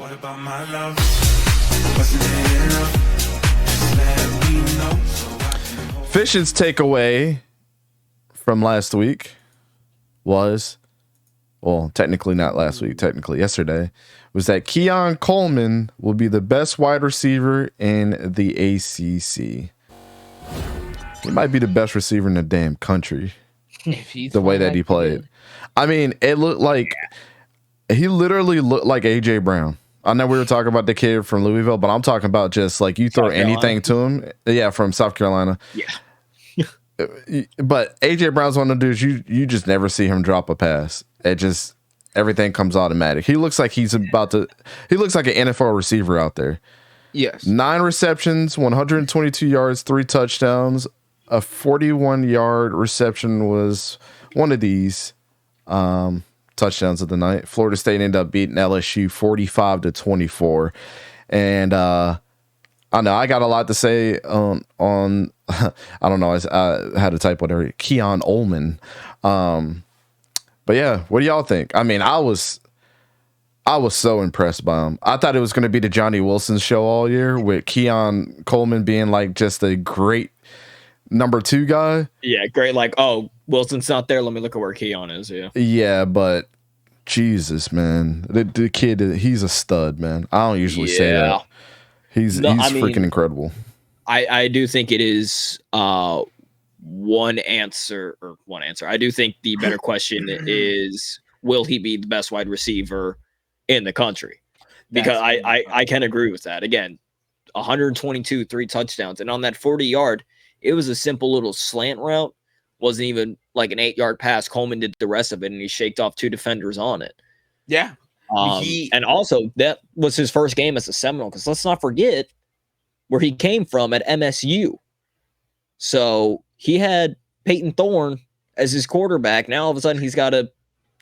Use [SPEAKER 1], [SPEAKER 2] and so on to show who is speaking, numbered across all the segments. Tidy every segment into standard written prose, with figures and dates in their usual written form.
[SPEAKER 1] What about my love? Wasn't it enough? Just let me know so I can hold.
[SPEAKER 2] Fish's takeaway from last week was, well, technically not last week, technically yesterday, was that Keon Coleman will be the best wide receiver in the ACC. He might be the best receiver in the damn country.
[SPEAKER 3] If he's
[SPEAKER 2] The way that he played. I mean, it looked like he literally looked like AJ Brown. I know we were talking about the kid from Louisville, but I'm talking about just like you throw anything to him. Yeah, from South Carolina.
[SPEAKER 4] Yeah.
[SPEAKER 2] But AJ Brown's one of the dudes you just never see him drop a pass. It just everything comes automatic. He looks like he looks like an NFL receiver out there.
[SPEAKER 3] Yes.
[SPEAKER 2] 9 receptions, 122 yards, 3 touchdowns. A 41-yard reception was one of these touchdowns of the night. Florida State ended up beating LSU 45-24. And I know I got a lot to say on I don't know, I had to type whatever, Keon Coleman. But yeah, what do y'all think? I mean, I was so impressed by him. I thought it was going to be the Johnny Wilson show all year with Keon Coleman being like just a great number 2 guy.
[SPEAKER 4] Yeah, great. Like, oh, Wilson's not there. Let me look at where Keon is. Yeah.
[SPEAKER 2] Yeah, but Jesus, man, the kid, he's a stud, man. I don't usually say that. He's freaking incredible.
[SPEAKER 4] I do think it is one answer. I do think the better question is, will he be the best wide receiver in the country? Because I can agree with that. Again, 122, 3 touchdowns. And on that 40-yard, it was a simple little slant route. Wasn't even like an 8-yard pass. Coleman did the rest of it, and he shaked off 2 defenders on it.
[SPEAKER 3] Yeah.
[SPEAKER 4] And also, that was his first game as a Seminole, because let's not forget where he came from at MSU. So he had Peyton Thorne as his quarterback. Now all of a sudden he's got a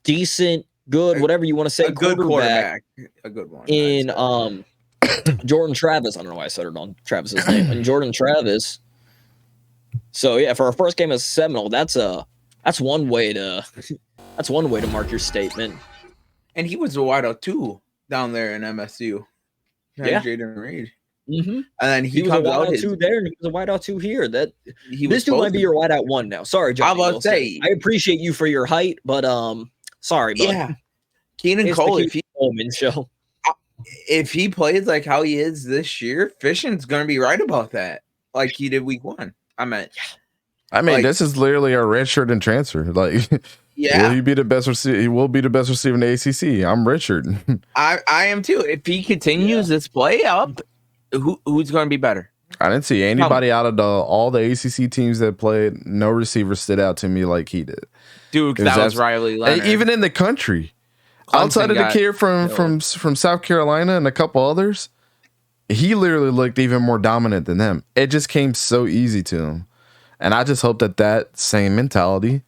[SPEAKER 4] decent, good, whatever you want to say,
[SPEAKER 3] a good quarterback. A good one.
[SPEAKER 4] In Jordan Travis. I don't know why I said it on Travis's name. And Jordan Travis. So yeah, for our first game as a Seminole, that's one way to mark your statement.
[SPEAKER 3] And he was a wideout too down there in MSU.
[SPEAKER 4] Yeah.
[SPEAKER 3] Jaden Reed.
[SPEAKER 4] Mm-hmm.
[SPEAKER 3] And then he
[SPEAKER 4] was a
[SPEAKER 3] comes out
[SPEAKER 4] wideout 2 there, and he was a wideout 2 here. This dude might be
[SPEAKER 3] to
[SPEAKER 4] your wideout 1 now. Sorry, Johnny.
[SPEAKER 3] I was about to say,
[SPEAKER 4] I appreciate you for your height, but sorry, bud.
[SPEAKER 3] yeah. Keenan Cole, if he plays like how he is this year, Fishin's gonna be right about that, like he did week 1. I mean,
[SPEAKER 2] this is literally a redshirt and transfer. Like,
[SPEAKER 3] yeah,
[SPEAKER 2] will he be the best receiver? He will be the best receiver in the ACC. I'm Richard.
[SPEAKER 3] I am too. If he continues this play up, who's going to be better?
[SPEAKER 2] I didn't see anybody out of all the ACC teams that played. No receiver stood out to me like he did.
[SPEAKER 3] Dude, that was Riley Leonard.
[SPEAKER 2] Even in the country, outside of the kid from South Carolina and a couple others, he literally looked even more dominant than them. It just came so easy to him. And I just hope that same mentality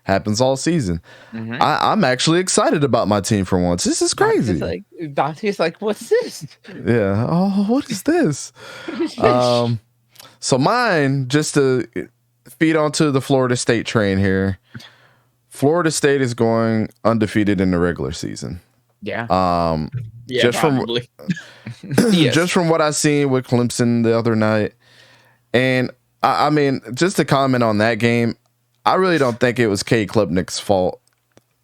[SPEAKER 2] happens all season. Mm-hmm. I'm actually excited about my team for once. This is crazy.
[SPEAKER 3] Dante's like, what's this?
[SPEAKER 2] Yeah. Oh, what is this? So mine, just to feed onto the Florida State train here. Florida State is going undefeated in the regular season.
[SPEAKER 3] Yeah.
[SPEAKER 2] Just
[SPEAKER 4] probably.
[SPEAKER 2] Just from what I seen with Clemson the other night. And I mean, just to comment on that game, I really don't think it was Cade Klubnik's fault.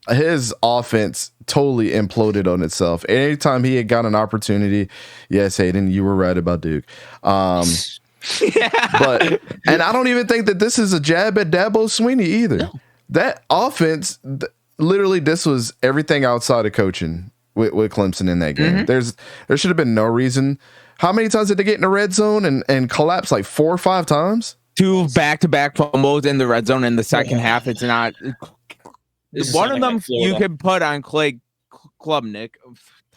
[SPEAKER 2] His offense totally imploded on itself. Anytime he had got an opportunity, yes, Hayden, you were right about Duke. But and I don't even think that this is a jab at Dabo Swinney either. No. That offense, literally, this was everything outside of coaching with Clemson in that game. Mm-hmm. There should have been no reason. How many times did they get in the red zone and collapse? Like 4 or 5 times?
[SPEAKER 3] 2 back-to-back fumbles in the red zone in the second half. It's not one of them like you could put on Clay Klubnik,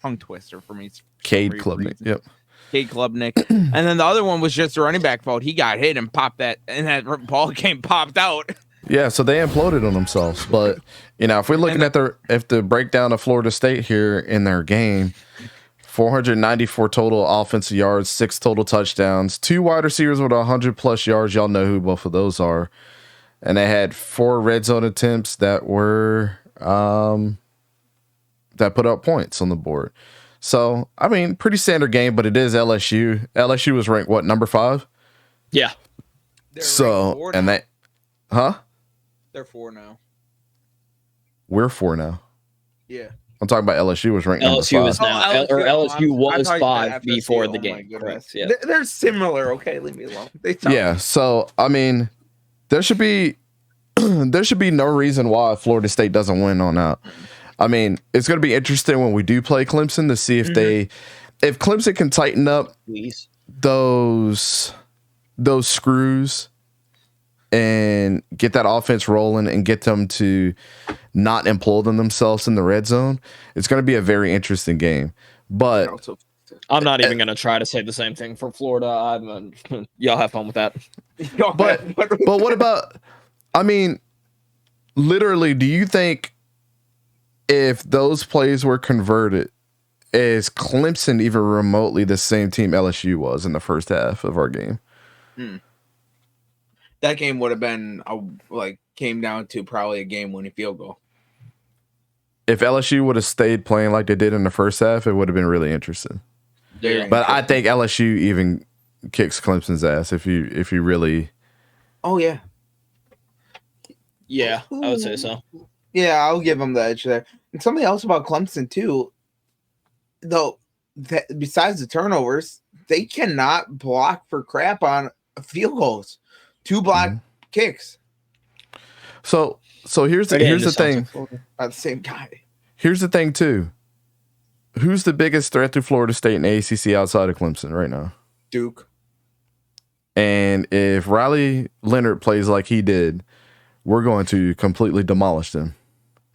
[SPEAKER 3] tongue twister for me.
[SPEAKER 2] Cade Klubnik, yep.
[SPEAKER 3] Cade Klubnik. And then the other one was just a running back fault. He got hit and popped that, and that ball game popped out.
[SPEAKER 2] Yeah, so they imploded on themselves. But, if we're looking at the breakdown of Florida State here in their game, 494 total offensive yards, 6 total touchdowns, 2 wide receivers with 100+ yards. Y'all know who both of those are. And they had 4 red zone attempts that were that put up points on the board. So, I mean, pretty standard game, but it is LSU. LSU was ranked, what, number 5?
[SPEAKER 4] Yeah.
[SPEAKER 3] They're
[SPEAKER 2] So,
[SPEAKER 3] ranked 4
[SPEAKER 2] and
[SPEAKER 3] now.
[SPEAKER 2] that, huh?
[SPEAKER 3] They're 4 now.
[SPEAKER 2] We're 4 now.
[SPEAKER 3] Yeah.
[SPEAKER 2] I'm talking about LSU was ranked
[SPEAKER 4] LSU
[SPEAKER 2] number
[SPEAKER 4] is
[SPEAKER 2] 5.
[SPEAKER 4] now, or LSU
[SPEAKER 3] I
[SPEAKER 4] was
[SPEAKER 3] thought you said
[SPEAKER 4] 5 before
[SPEAKER 3] FSU.
[SPEAKER 4] the
[SPEAKER 3] Oh my
[SPEAKER 4] game.
[SPEAKER 3] goodness.
[SPEAKER 4] Correct. Yeah.
[SPEAKER 3] They're similar. Okay, leave me alone. They sound
[SPEAKER 2] Yeah, so, I mean, there should be no reason why Florida State doesn't win on out. I mean, it's going to be interesting when we do play Clemson to see if if Clemson can tighten up
[SPEAKER 4] Please.
[SPEAKER 2] those screws and get that offense rolling and get them to not implode on themselves in the red zone. It's going to be a very interesting game. But
[SPEAKER 4] I'm not even going to try to say the same thing for Florida. Y'all have fun with that.
[SPEAKER 2] but what about, I mean, literally, do you think if those plays were converted, is Clemson even remotely the same team LSU was in the first half of our game?
[SPEAKER 3] That game would have been came down to probably a game-winning field goal.
[SPEAKER 2] If LSU would have stayed playing like they did in the first half, it would have been really interesting. But I think LSU even kicks Clemson's ass if you really.
[SPEAKER 3] Oh yeah.
[SPEAKER 4] Yeah, I would say so.
[SPEAKER 3] Yeah, I'll give them the edge there. And something else about Clemson too, though, besides the turnovers, they cannot block for crap on field goals. 2 block kicks.
[SPEAKER 2] So here's the thing.
[SPEAKER 3] By the same guy.
[SPEAKER 2] Here's the thing too. Who's the biggest threat to Florida State and ACC outside of Clemson right now?
[SPEAKER 3] Duke.
[SPEAKER 2] And if Riley Leonard plays like he did, we're going to completely demolish them.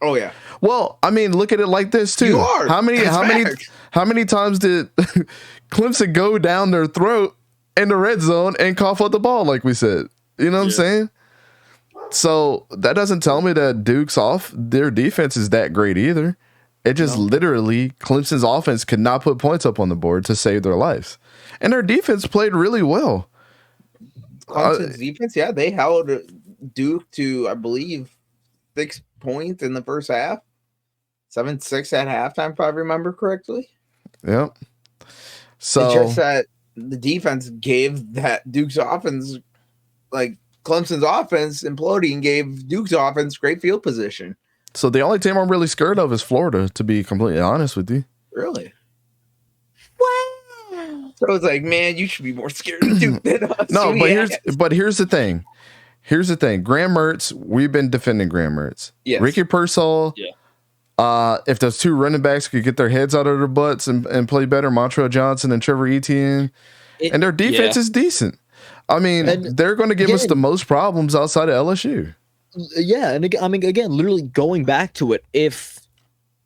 [SPEAKER 3] Oh yeah.
[SPEAKER 2] Well, I mean, look at it like this too.
[SPEAKER 3] You are.
[SPEAKER 2] How many times did Clemson go down their throat in the red zone and cough up the ball like we said? You know what I'm saying? So that doesn't tell me that Duke's their defense is that great either. It just literally Clemson's offense could not put points up on the board to save their lives. And their defense played really well.
[SPEAKER 3] Clemson's defense, yeah, they held Duke to, I believe, 6 points in the first half. 7-6 at halftime, if I remember correctly.
[SPEAKER 2] Yep. So
[SPEAKER 3] it's just that the defense gave that Duke's offense, like Clemson's offense imploding, gave Duke's offense great field position.
[SPEAKER 2] So the only team I'm really scared of is Florida, to be completely honest with you.
[SPEAKER 3] Really? Wow. So it's like, man, you should be more scared of Duke than us.
[SPEAKER 2] No, but here's the thing. Here's the thing. Graham Mertz, we've been defending Graham Mertz.
[SPEAKER 3] Yes.
[SPEAKER 2] Ricky Pearsall.
[SPEAKER 4] Yeah.
[SPEAKER 2] If those 2 running backs could get their heads out of their butts and play better, Montrell Johnson and Trevor Etienne, and their defense is decent. I mean, they're going to give us the most problems outside of LSU.
[SPEAKER 4] Yeah, and again, I mean, literally going back to it, if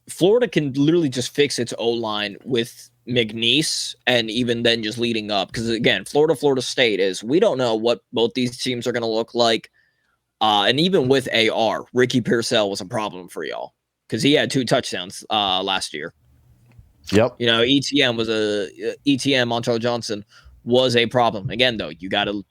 [SPEAKER 4] Florida can literally just fix its O-line with McNeese and even then just leading up, because again, Florida State is, we don't know what both these teams are going to look like. And even with AR, Ricky Pearsall was a problem for y'all because he had 2 touchdowns last year.
[SPEAKER 2] Yep.
[SPEAKER 4] You know, ETM, Montrell Johnson was a problem. Again, though, you got to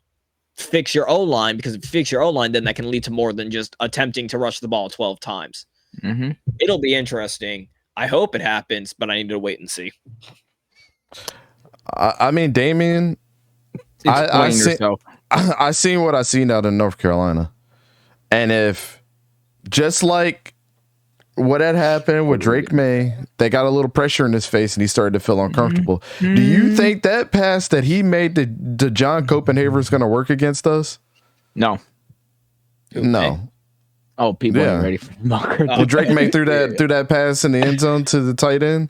[SPEAKER 4] fix your O-line, because if you fix your O-line, then that can lead to more than just attempting to rush the ball 12 times.
[SPEAKER 3] Mm-hmm.
[SPEAKER 4] It'll be interesting. I hope it happens, but I need to wait and see.
[SPEAKER 2] I mean, Damien, I seen what I seen out in North Carolina. And if just like what had happened with Drake May, they got a little pressure in his face and he started to feel uncomfortable. Mm-hmm. Do you think that pass that he made to John Copenhaver is going to work against us?
[SPEAKER 3] No.
[SPEAKER 2] No.
[SPEAKER 3] Oh, people ain't ready for Bunker.
[SPEAKER 2] Did Drake May threw that pass in the end zone to the tight end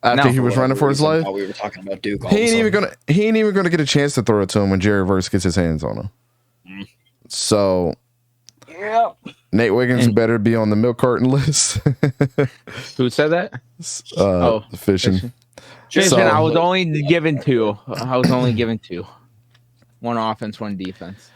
[SPEAKER 2] after he was running for his life?
[SPEAKER 4] We were talking about Duke.
[SPEAKER 2] He ain't even gonna get a chance to throw it to him when Jerry Verse gets his hands on him. Mm. So, Nate Wiggins better be on the milk carton list.
[SPEAKER 3] Who said that?
[SPEAKER 2] Fishing.
[SPEAKER 3] Jason, I was only given 2. One offense, one defense.